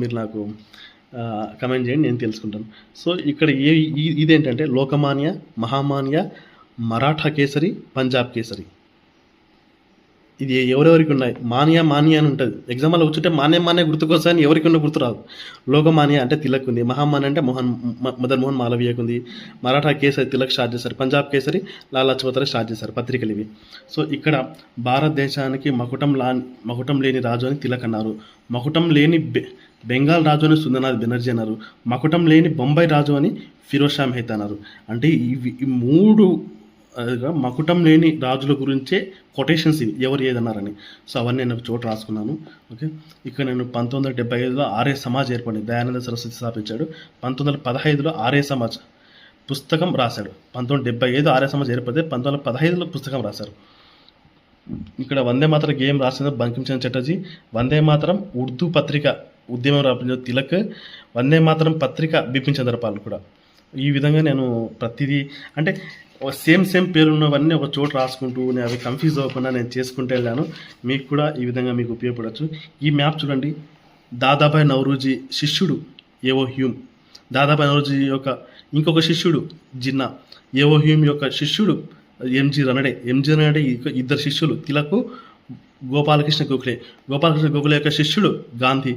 మీరు నాకు కమెంట్ చేయండి, నేను తెలుసుకుంటాను. సో ఇక్కడ ఇదేంటంటే లోకమాన్య, మహామాన్య, మరాఠా కేసరి, పంజాబ్ కేసరి. ఇది ఎవరెవరికి ఉన్నాయి? మాన్య అని ఉంటుంది. ఎగ్జాంపుల్ వచ్చుంటే మాన్య గుర్తుకొస్తాయని ఎవరికి ఉన్న గుర్తు రాదు. లోకమాన్య అంటే తిలక్ ఉంది, మహామాన్య అంటే మదన్ మోహన్ మాలవీయకు ఉంది, మరాఠా కేసరి తిలక్ స్టార్ట్ చేశారు, పంజాబ్ కేసరి లాలా లజపత్ రాయ్ స్టార్ట్ చేశారు, పత్రికలు ఇవి. సో ఇక్కడ భారతదేశానికి మకుటం లేని రాజు అని తిలక్ అన్నారు, మకుటం లేని బెంగాల్ రాజు అని సుందరనాథ్ బెనర్జీ అన్నారు, మకుటం లేని బొంబాయి రాజు అని ఫిరోజ్ షా మెహతా అన్నారు. అంటే ఈ మూడు మకుటం లేని రాజుల గురించే కొటేషన్స్ ఇవి, ఎవరు ఏదన్నారని. సో అవన్నీ నేను ఒక చోట రాసుకున్నాను. ఓకే, ఇక్కడ నేను 1975లో ఆర్య సమాజ్ ఏర్పడింది, దయానంద సరస్వతి స్థాపించాడు. 1915లో ఆర్య సమాజ్ పుస్తకం రాశాడు. 1975 ఆర్య సమాజ్ ఏర్పడితే 1915లో పుస్తకం రాశారు. ఇక్కడ వందే మాతరం గేయం రాసిన బంకించంద్ర చటర్జీ, వందే మాతరం ఉర్దూ పత్రిక ఉద్యమం రాపించిన తిలక్, వందే మాతరం పత్రిక బిపిన్ చంద్రపాల్ కూడా. ఈ విధంగా నేను ప్రతిదీ అంటే సేమ్ పేరు ఉన్నవన్నీ ఒక చోట రాసుకుంటూ నేను అవి కన్ఫ్యూజ్ అవ్వకుండా నేను చేసుకుంటూ వెళ్ళాను. మీకు కూడా ఈ విధంగా మీకు ఉపయోగపడవచ్చు. ఈ మ్యాప్ చూడండి, దాదాభాయ్ నౌరోజీ శిష్యుడు ఏవో హ్యూమ్, దాదాభాయ్ నౌరోజీ యొక్క ఇంకొక శిష్యుడు జిన్నా, ఏవో హ్యూమ్ యొక్క శిష్యుడు ఎంజి రనడే ఇద్దరు శిష్యులు, తిలక్, గోపాలకృష్ణ గోఖలే యొక్క శిష్యుడు గాంధీ.